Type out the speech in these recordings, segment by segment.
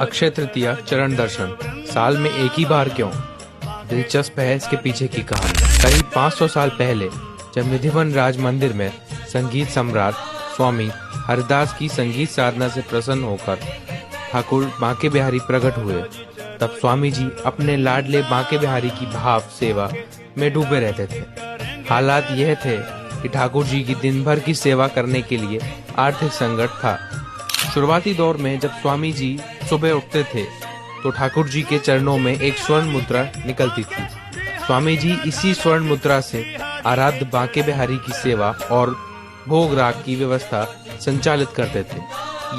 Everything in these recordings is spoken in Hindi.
अक्षय तृतीया चरण दर्शन साल में एक ही बार क्यों? दिलचस्प है इसके पीछे की कहानी। करीब 500 साल पहले जब निधिवन राज मंदिर में संगीत सम्राट स्वामी हरिदास की संगीत साधना से प्रसन्न होकर ठाकुर बांके बिहारी प्रकट हुए, तब स्वामी जी अपने लाडले बांके बिहारी की भाव सेवा में डूबे रहते थे। हालात यह थे कि ठाकुर जी की दिन भर की सेवा करने के लिए आर्थिक संकट था। शुरुआती दौर में जब स्वामी जी सुबह उठते थे तो ठाकुर जी के चरणों में एक स्वर्ण मुद्रा निकलती थी। स्वामी जी इसी स्वर्ण मुद्रा से आराध्य बांके बिहारी की सेवा और भोग राग की व्यवस्था संचालित करते थे।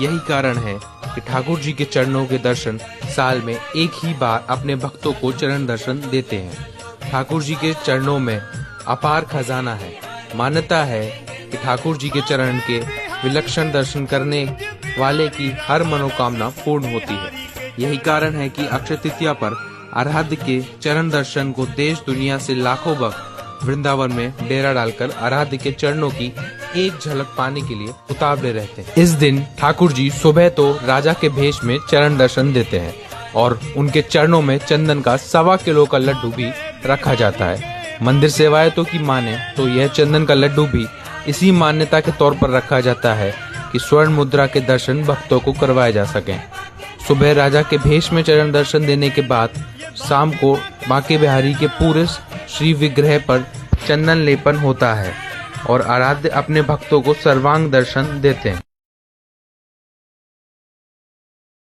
यही कारण है कि ठाकुर जी के चरणों के दर्शन साल में एक ही बार अपने भक्तों को चरण दर्शन देते हैं। ठाकुर जी के चरणों में अपार खजाना है। मान्यता है कि ठाकुर जी के चरण के विलक्षण दर्शन करने वाले की हर मनोकामना पूर्ण होती है। यही कारण है कि अक्षय तृतीया पर आराध्य के चरण दर्शन को देश दुनिया से लाखों भक्त वृंदावन में डेरा डालकर आराध्य के चरणों की एक झलक पाने के लिए उतावले रहते हैं। इस दिन ठाकुर जी सुबह तो राजा के भेष में चरण दर्शन देते हैं और उनके चरणों में चंदन का 1.25 किलो का लड्डू भी रखा जाता है। मंदिर सेवायतों की माने तो यह चंदन का लड्डू भी इसी मान्यता के तौर पर रखा जाता है कि स्वर्ण मुद्रा के दर्शन भक्तों को करवाए जा सकें। सुबह राजा के भेष में चरण दर्शन देने के बाद शाम को बांके बिहारी के पूरे श्री विग्रह पर चंदन लेपन होता है और आराध्य अपने भक्तों को सर्वांग दर्शन देते हैं।